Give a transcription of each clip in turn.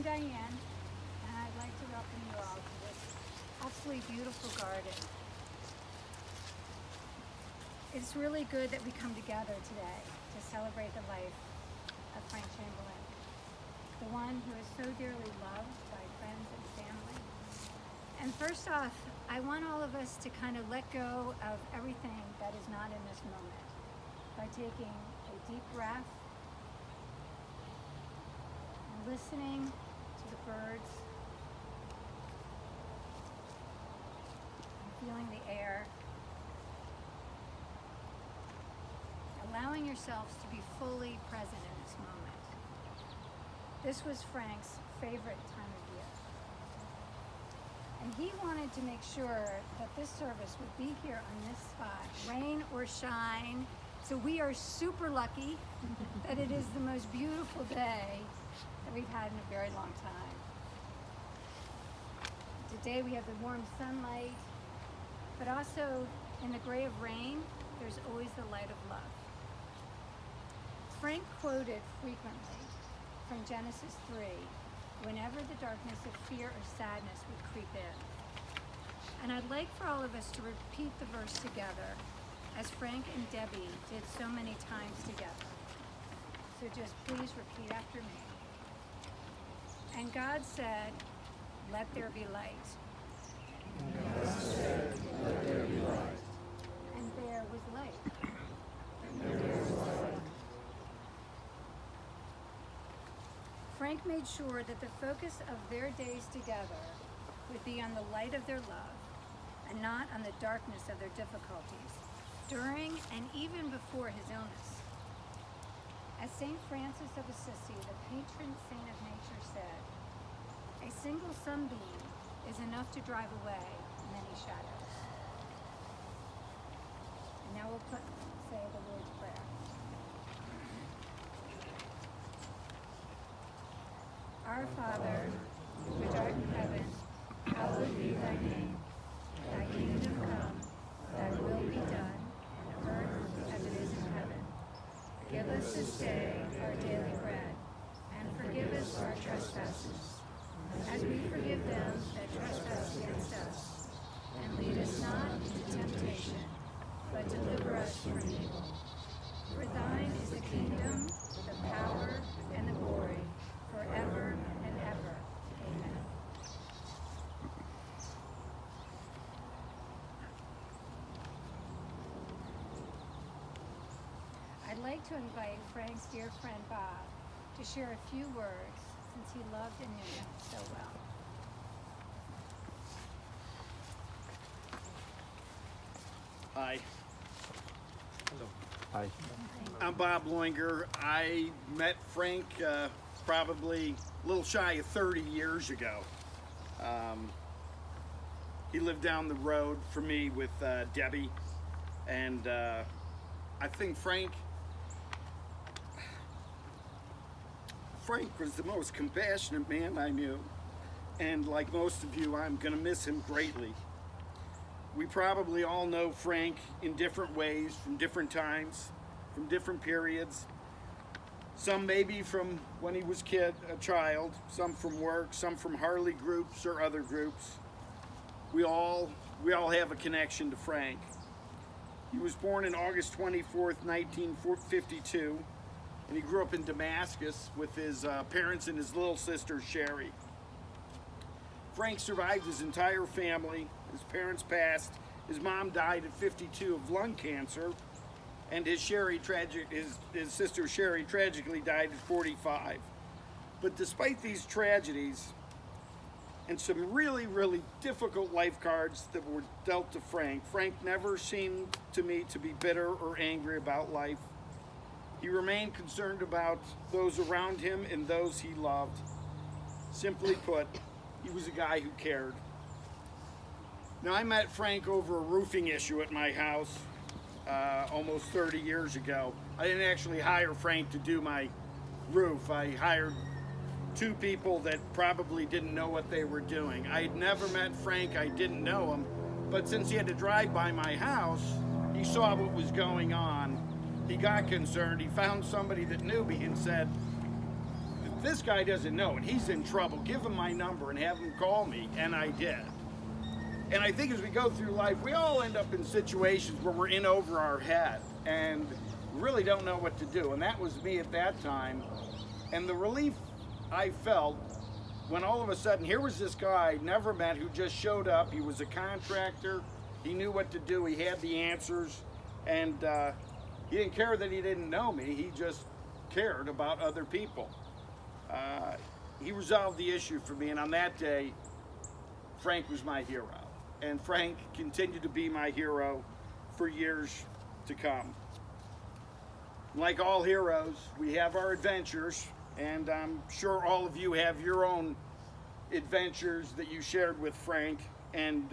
I'm Diane, and I'd like to welcome you all to this absolutely beautiful garden. It's really good that we come together today to celebrate the life of Frank Chamberlain, the one who is so dearly loved by friends and family. And first off, I want all of us to kind of let go of everything that is not in this moment by taking a deep breath and listening to the birds and feeling the air, allowing yourselves to be fully present in this moment. This was Frank's favorite time of year. And he wanted to make sure that this service would be here on this spot, rain or shine. So we are super lucky that it is the most beautiful day that we've had in a very long time. Today we have the warm sunlight, but also in the gray of rain, there's always the light of love. Frank quoted frequently from Genesis 3, whenever the darkness of fear or sadness would creep in. And I'd like for all of us to repeat the verse together, as Frank and Debbie did so many times together. So just please repeat after me. And God said, "Let there be light." And God said, "Let there be light." And there was light. And there was light. Frank made sure that the focus of their days together would be on the light of their love and not on the darkness of their difficulties during and even before his illness. As St. Francis of Assisi, the patron saint of nature, said, "A single sunbeam is enough to drive away many shadows." And now we'll say the Lord's Prayer. Our Father, which art in heaven, hallowed be thy name. Thy kingdom come, thy will be done, on earth as it is in heaven. Give us this day our daily bread, and forgive us our trespasses, as we forgive them that trespass against us. And lead us not into temptation, but deliver us from evil. For thine is the kingdom, the power, and the glory, forever and ever. Amen. I'd like to invite Frank's dear friend Bob to share a few words since he loved and knew him so well. Hi, Hi. I'm Bob Loinger. I met Frank probably a little shy of 30 years ago. He lived down the road from me with Debbie, and I think Frank was the most compassionate man I knew, and like most of you, I'm gonna miss him greatly. We probably all know Frank in different ways, from different times, from different periods. Some maybe from when he was a child, some from work, some from Harley groups or other groups. We all have a connection to Frank. He was born on August 24th, 1952, and he grew up in Damascus with his parents and his little sister, Sherry. Frank survived his entire family. His parents passed. His mom died at 52 of lung cancer, and his sister Sherry tragically died at 45. But despite these tragedies and some really, really difficult life cards that were dealt to Frank, Frank never seemed to me to be bitter or angry about life. He remained concerned about those around him and those he loved. Simply put, he was a guy who cared. Now, I met Frank over a roofing issue at my house almost 30 years ago. I didn't actually hire Frank to do my roof. I hired two people that probably didn't know what they were doing. I had never met Frank, I didn't know him, but since he had to drive by my house, he saw what was going on. He got concerned. He found somebody that knew me and said, if this guy doesn't know and he's in trouble, give him my number and have him call me, and I did. And I think as we go through life, we all end up in situations where we're in over our head and really don't know what to do. And that was me at that time. And the relief I felt when all of a sudden, here was this guy I never met who just showed up. He was a contractor. He knew what to do. He had the answers. And he didn't care that he didn't know me. He just cared about other people. He resolved the issue for me. And on that day, Frank was my hero. And Frank continued to be my hero for years to come. Like all heroes, we have our adventures, and I'm sure all of you have your own adventures that you shared with Frank and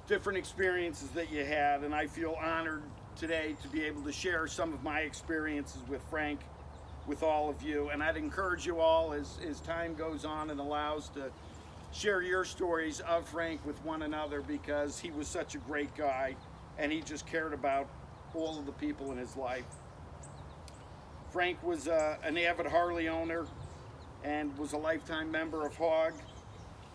different experiences that you had. And I feel honored today to be able to share some of my experiences with Frank with all of you. And I'd encourage you all as time goes on and allows to share your stories of Frank with one another, because he was such a great guy and he just cared about all of the people in his life. Frank was an avid Harley owner and was a lifetime member of Hog.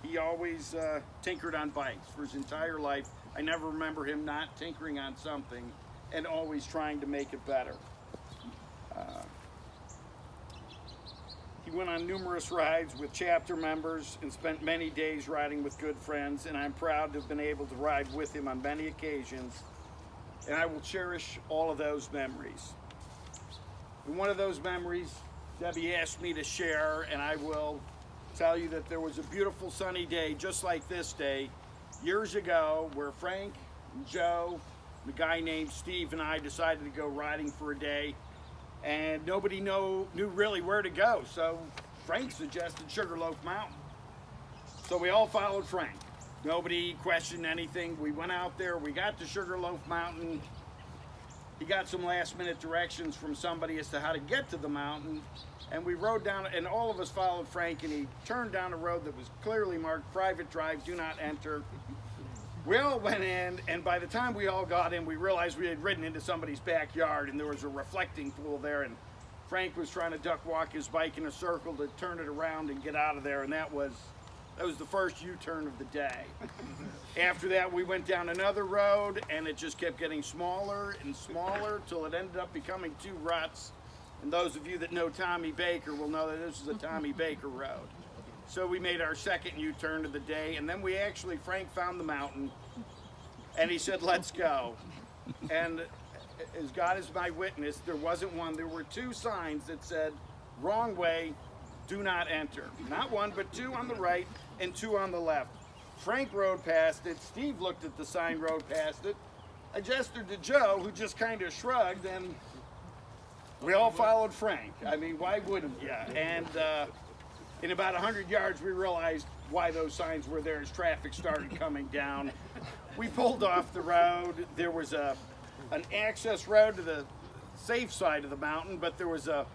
He always tinkered on bikes for his entire life. I never remember him not tinkering on something and always trying to make it better. He went on numerous rides with chapter members and spent many days riding with good friends, and I'm proud to have been able to ride with him on many occasions, and I will cherish all of those memories. And one of those memories, Debbie asked me to share, and I will tell you that there was a beautiful sunny day just like this day years ago where Frank and Joe, the guy named Steve, and I decided to go riding for a day. And nobody knew really where to go, so Frank suggested Sugarloaf Mountain. So we all followed Frank. Nobody questioned anything. We went out there, we got to Sugarloaf Mountain. He got some last minute directions from somebody as to how to get to the mountain. And we rode down, and all of us followed Frank, and he turned down a road that was clearly marked, private drive, do not enter. We all went in, and by the time we all got in, we realized we had ridden into somebody's backyard, and there was a reflecting pool there, and Frank was trying to duck walk his bike in a circle to turn it around and get out of there, and that was the first U-turn of the day. After that, we went down another road, and it just kept getting smaller and smaller till it ended up becoming two ruts. And those of you that know Tommy Baker will know that this is a Tommy Baker road. So we made our second U-turn of the day, and then Frank found the mountain, and he said, let's go. And as God is my witness, there wasn't one. There were two signs that said, wrong way, do not enter. Not one, but two on the right and two on the left. Frank rode past it. Steve looked at the sign, rode past it. I gestured to Joe, who just kind of shrugged, and we all followed Frank. I mean, why wouldn't you? And in about 100 yards, we realized why those signs were there as traffic started coming down. We pulled off the road. There was an access road to the safe side of the mountain, but there was a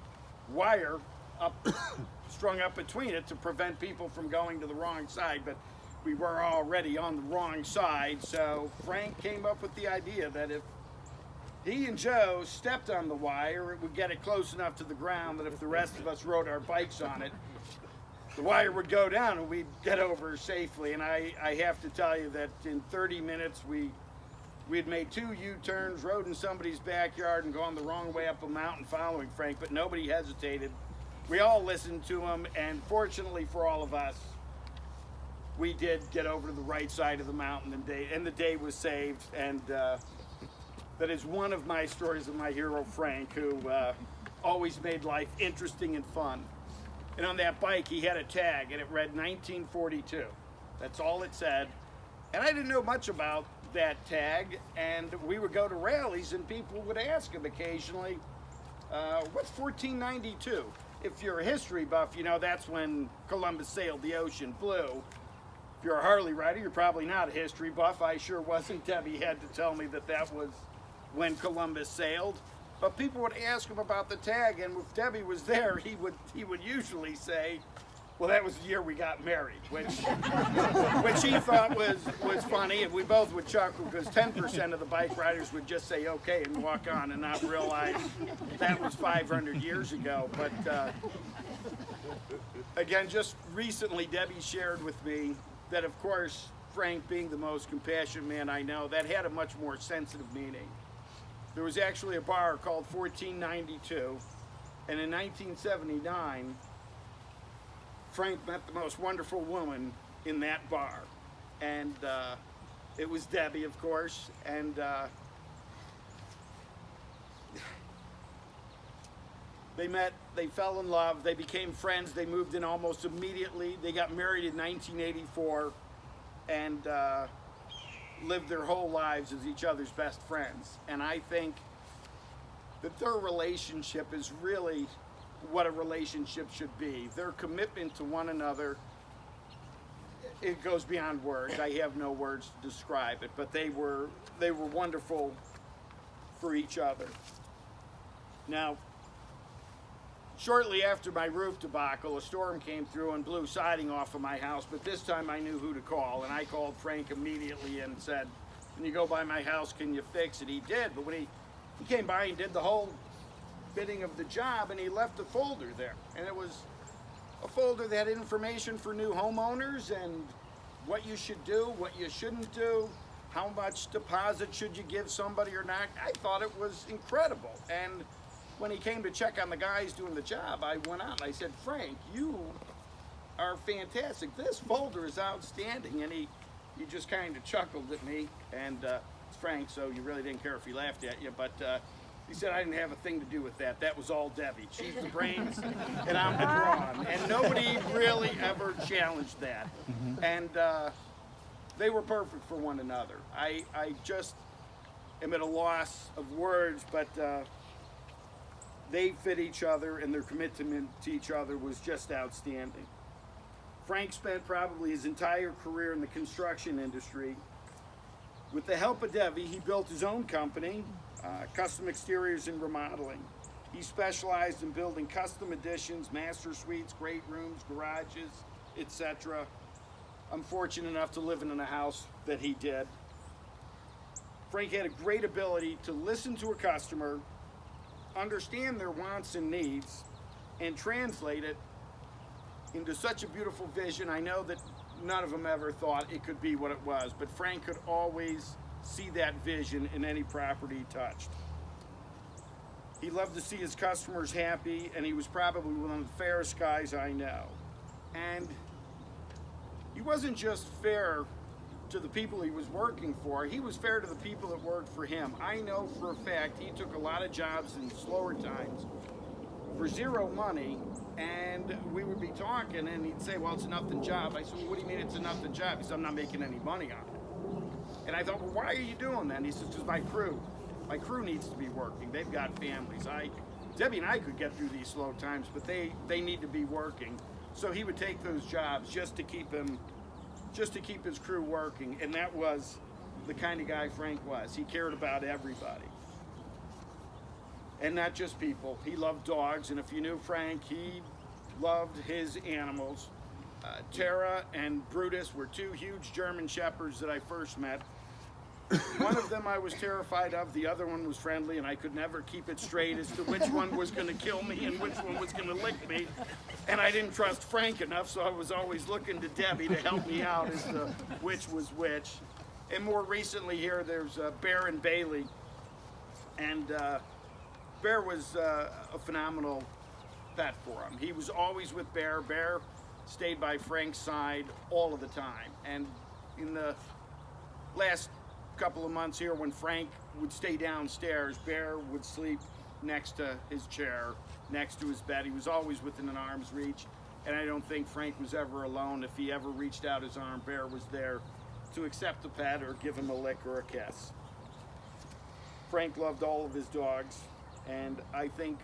wire strung up between it to prevent people from going to the wrong side, but we were already on the wrong side. So Frank came up with the idea that if he and Joe stepped on the wire, it would get it close enough to the ground that if the rest of us rode our bikes on it, the wire would go down and we'd get over safely. And I have to tell you that in 30 minutes, we had made two U-turns, rode in somebody's backyard and gone the wrong way up a mountain following Frank, but nobody hesitated. We all listened to him, and fortunately for all of us, we did get over to the right side of the mountain, and the day was saved. And that is one of my stories of my hero, Frank, who always made life interesting and fun. And on that bike, he had a tag, and it read 1942. That's all it said. And I didn't know much about that tag, and we would go to rallies, and people would ask him occasionally, what's 1492? If you're a history buff, you know that's when Columbus sailed the ocean blue. If you're a Harley rider, you're probably not a history buff. I sure wasn't. Debbie had to tell me that was when Columbus sailed. But people would ask him about the tag, and if Debbie was there, he would usually say, well, that was the year we got married, which he thought was funny, and we both would chuckle because 10% of the bike riders would just say okay and walk on and not realize that was 500 years ago. But again, just recently, Debbie shared with me that, of course, Frank being the most compassionate man I know, that had a much more sensitive meaning. There was actually a bar called 1492, and in 1979, Frank met the most wonderful woman in that bar. And it was Debbie, of course, and they met, they fell in love, they became friends, they moved in almost immediately. They got married in 1984 and lived their whole lives as each other's best friends. And I think that their relationship is really what a relationship should be. Their commitment to one another, it goes beyond words. I have no words to describe it, but they were wonderful for each other. Now, shortly after my roof debacle, a storm came through and blew siding off of my house, but this time I knew who to call, and I called Frank immediately and said, "When you go by my house, can you fix it?" He did, but when he came by and did the whole bidding of the job, and he left a folder there, and it was a folder that had information for new homeowners and what you should do, what you shouldn't do, how much deposit should you give somebody or not. I thought it was incredible. And when he came to check on the guys doing the job, I went out and I said, "Frank, you are fantastic. This folder is outstanding." And he just kind of chuckled at me, and it's Frank, so you really didn't care if he laughed at you, but he said I didn't have a thing to do with that. That was all Debbie. She's the brains, and I'm the brawn. And nobody really ever challenged that. And they were perfect for one another. I just am at a loss of words, but they fit each other, and their commitment to each other was just outstanding. Frank spent probably his entire career in the construction industry. With the help of Debbie, he built his own company, Custom Exteriors and Remodeling. He specialized in building custom additions, master suites, great rooms, garages, etc. I'm fortunate enough to live in a house that he did. Frank had a great ability to listen to a customer, understand their wants and needs, and translate it into such a beautiful vision. I know that none of them ever thought it could be what it was, but Frank could always see that vision in any property he touched. He loved to see his customers happy, and he was probably one of the fairest guys I know. And he wasn't just fair to the people he was working for, he was fair to the people that worked for him. I know for a fact he took a lot of jobs in slower times for zero money, and we would be talking and he'd say, "Well, it's a nothing job." I said, "Well, what do you mean it's a nothing job?" He said, "I'm not making any money on it." And I thought, "Well, why are you doing that?" And he says, "Because my crew needs to be working. They've got families. Debbie and I could get through these slow times, but they need to be working." So he would take those jobs just to keep his crew working, and that was the kind of guy Frank was. He cared about everybody. And not just people. He loved dogs, and if you knew Frank, he loved his animals. Tara and Brutus were two huge German shepherds that I first met. One of them I was terrified of, the other one was friendly, and I could never keep it straight as to which one was going to kill me and which one was going to lick me. And I didn't trust Frank enough, so I was always looking to Debbie to help me out as to which was which. And more recently here, there's Bear and Bailey. And Bear was a phenomenal pet for him. He was always with Bear. Bear stayed by Frank's side all of the time. And in the last couple of months here, when Frank would stay downstairs, Bear would sleep next to his chair, next to his bed. He was always within an arm's reach, and I don't think Frank was ever alone. If he ever reached out his arm, Bear was there to accept a pet or give him a lick or a kiss. Frank loved all of his dogs, and I think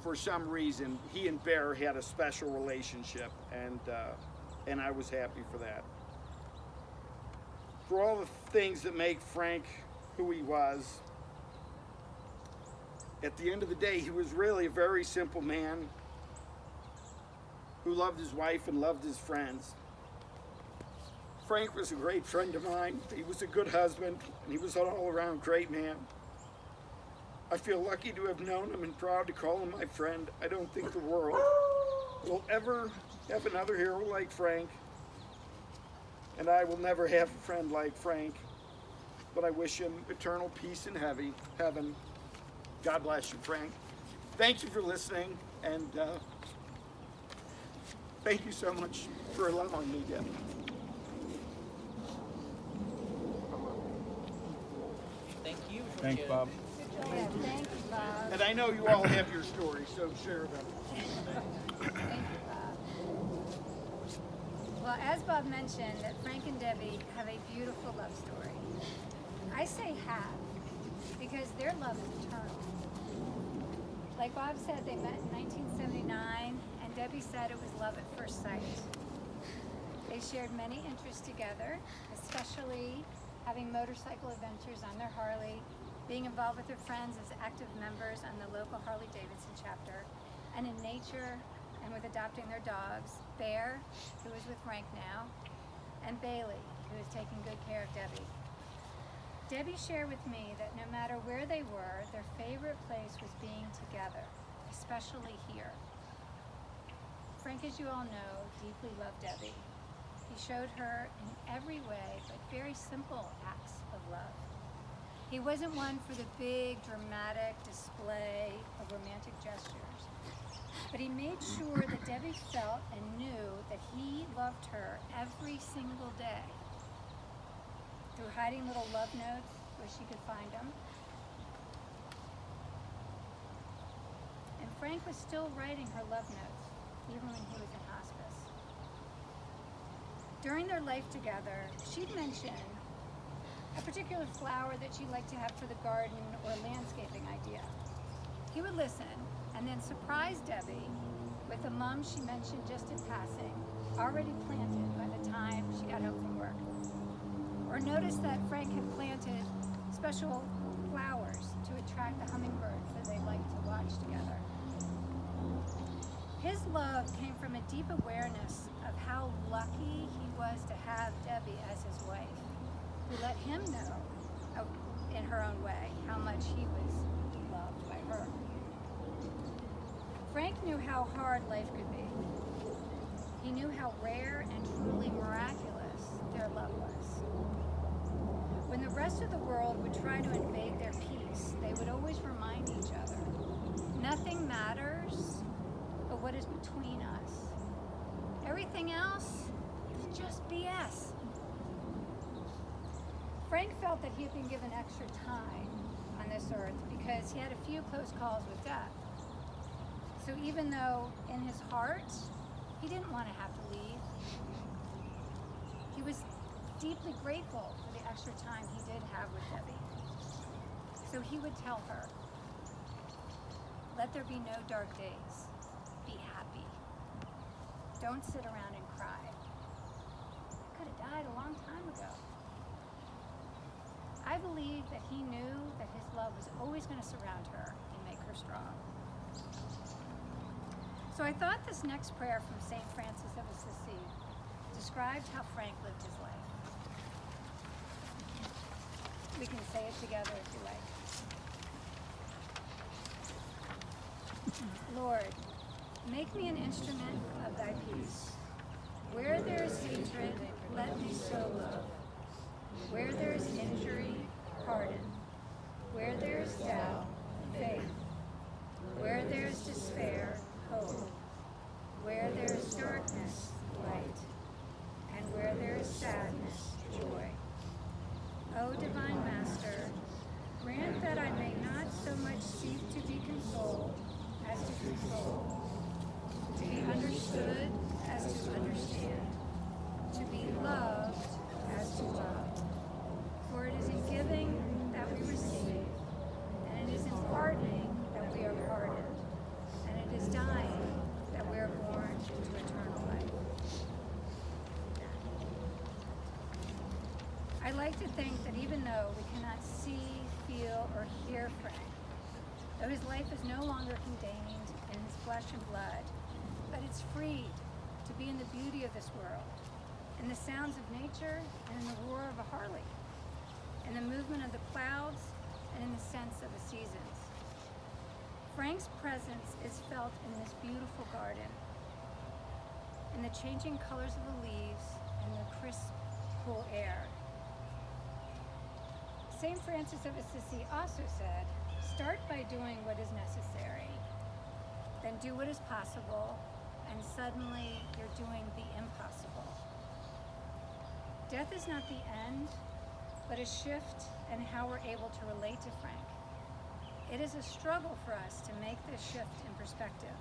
for some reason he and Bear had a special relationship, and I was happy for that. For all the things that make Frank who he was, at the end of the day, he was really a very simple man who loved his wife and loved his friends. Frank was a great friend of mine. He was a good husband, and he was an all-around great man. I feel lucky to have known him and proud to call him my friend. I don't think the world will ever have another hero like Frank, and I will never have a friend like Frank, but I wish him eternal peace in heaven. God bless you, Frank. Thank you for listening, and thank you so much for allowing me, Deb. Thank you for Thanks, sharing. Bob. Yeah, thank you, Bob. And I know you all have your stories, so share them. Thank you, Bob. Well, as Bob mentioned, that Frank and Debbie have a beautiful love story. I say have, because their love is eternal. Like Bob said, they met in 1979, and Debbie said it was love at first sight. They shared many interests together, especially having motorcycle adventures on their Harley, being involved with their friends as active members on the local Harley-Davidson chapter, and in nature, and with adopting their dogs, Bear, who is with Frank now, and Bailey, who is taking good care of Debbie. Debbie shared with me that no matter where they were, their favorite place was being together, especially here. Frank, as you all know, deeply loved Debbie. He showed her in every way, but very simple acts of love. He wasn't one for the big, dramatic display of romantic gestures, but he made sure that Debbie felt and knew that he loved her every single day. Through hiding little love notes where she could find them. And Frank was still writing her love notes, even when he was in hospice. During their life together, she'd mention a particular flower that she'd like to have for the garden or landscaping idea. He would listen and then surprise Debbie with a mum she mentioned just in passing, already planted by the time she got home from work. Or notice that Frank had planted special flowers to attract the hummingbirds that they liked to watch together. His love came from a deep awareness of how lucky he was to have Debbie as his wife, who let him know, in her own way, how much he was loved by her. Frank knew how hard life could be. He knew how rare and truly miraculous their love was. When the rest of the world would try to invade their peace, they would always remind each other, nothing matters but what is between us. Everything else is just BS. Frank felt that he had been given extra time on this earth because he had a few close calls with death. So even though in his heart, he didn't want to have to leave, he was deeply grateful for the extra time he did have with Debbie. So he would tell her, let there be no dark days. Be happy. Don't sit around and cry. I could have died a long time ago. I believe that he knew that his love was always going to surround her and make her strong. So I thought this next prayer from St. Francis of Assisi described how Frank lived his life. We can say it together if you like. Lord, make me an instrument of thy peace. Where there is hatred, let me sow love. Where there is injury, pardon. Where there is doubt, faith. Where there is despair, hope. Where there is darkness, light. And where there is sadness, joy. O divine Master, grant that I may not so much seek to be consoled as to console, to be understood as to understand, to be loved as to love. For it is in giving that we receive, and it is in pardoning that we are pardoned, and it is dying that we are born into eternal life. I like to think that even though we cannot see, feel, or hear Frank, though his life is no longer contained in his flesh and blood, but it's freed to be in the beauty of this world, in the sounds of nature, and in the roar of a Harley, in the movement of the clouds, and in the sense of the seasons. Frank's presence is felt in this beautiful garden. in the changing colors of the leaves and the crisp, cool air. St. Francis of Assisi also said, start by doing what is necessary, then do what is possible, and suddenly you're doing the impossible. Death is not the end, but a shift in how we're able to relate to Frank. It is a struggle for us to make this shift in perspective.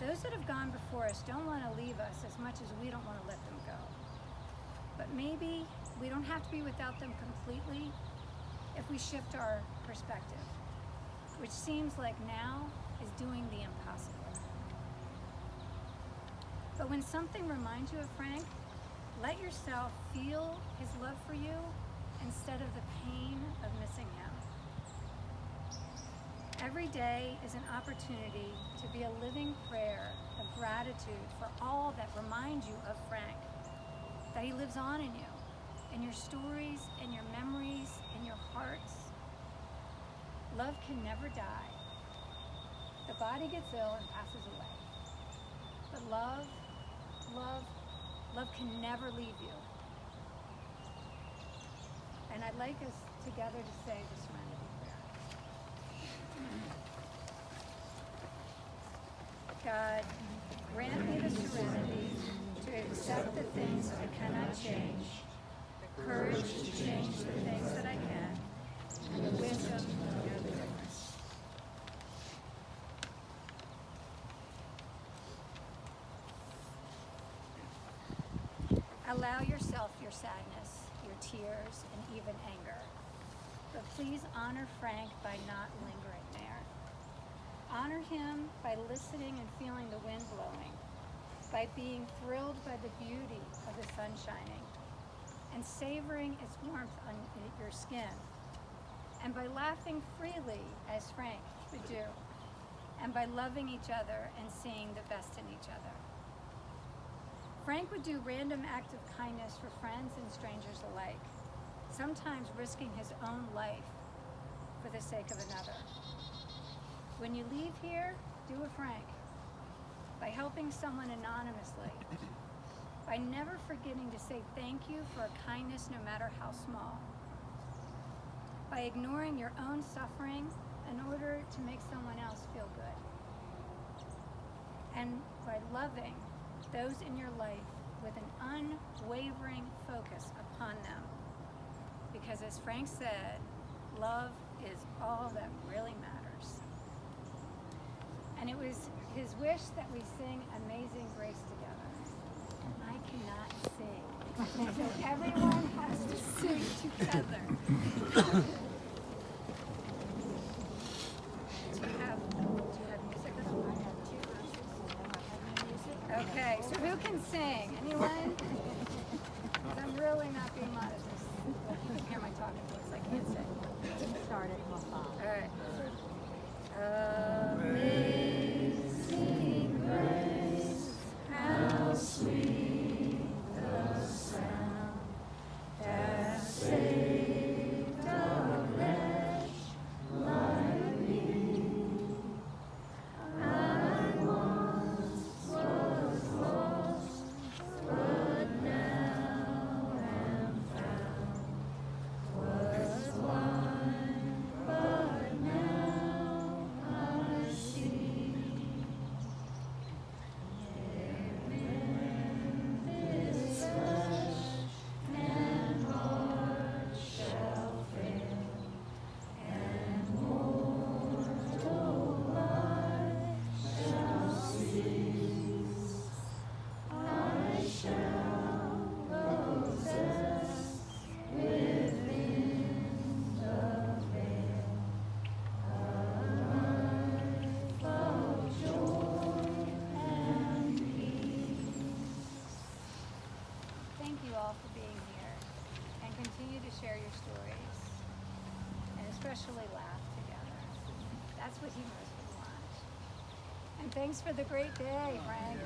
Those that have gone before us don't want to leave us as much as we don't want to let them go. But maybe we don't have to be without them completely if we shift our perspective, which seems like now is doing the impossible. But when something reminds you of Frank, let yourself feel his love for you instead of the pain of missing him. Every day is an opportunity to be a living prayer of gratitude for all that reminds you of Frank, that he lives on in you, in your stories, in your memories, in your hearts. Love can never die. The body gets ill and passes away. But love can never leave you. And I'd like us together to say the Serenity Prayer. God, grant me the serenity to accept the things I cannot change, the courage to change the things that I can, and the wisdom to know the difference. Allow yourself your sadness, your tears, and even anger. But please honor Frank by not lingering there. Honor him by listening and feeling the wind blowing, by being thrilled by the beauty of the sun shining, and savoring its warmth on your skin, and by laughing freely as Frank would do, and by loving each other and seeing the best in each other. Frank would do random acts of kindness for friends and strangers alike, sometimes risking his own life for the sake of another. When you leave here, do a Frank by helping someone anonymously, by never forgetting to say thank you for a kindness no matter how small, by ignoring your own suffering in order to make someone else feel good, and by loving those in your life with an unwavering focus upon them. Because as Frank said, love is all that really matters. And it was his wish that we sing Amazing Grace together. I cannot sing, so everyone has to sing together. Do you have music at all? I have two verses. Okay, so who can sing? Anyone? 'Cause I'm really not being modest. You can hear my talking voice. I can't sing. Start it. All right. Amazing grace, how sweet the sound that saved a wretch like me. I once was lost, but now am found. Was blind, but now I see. When this flesh and heart shall fail, and mortal life shall cease, I shall possess within the veil a life of joy and peace. Thank you all for being here, and continue to share your stories, and especially laugh together. That's what he most would want. And thanks for the great day, Frank.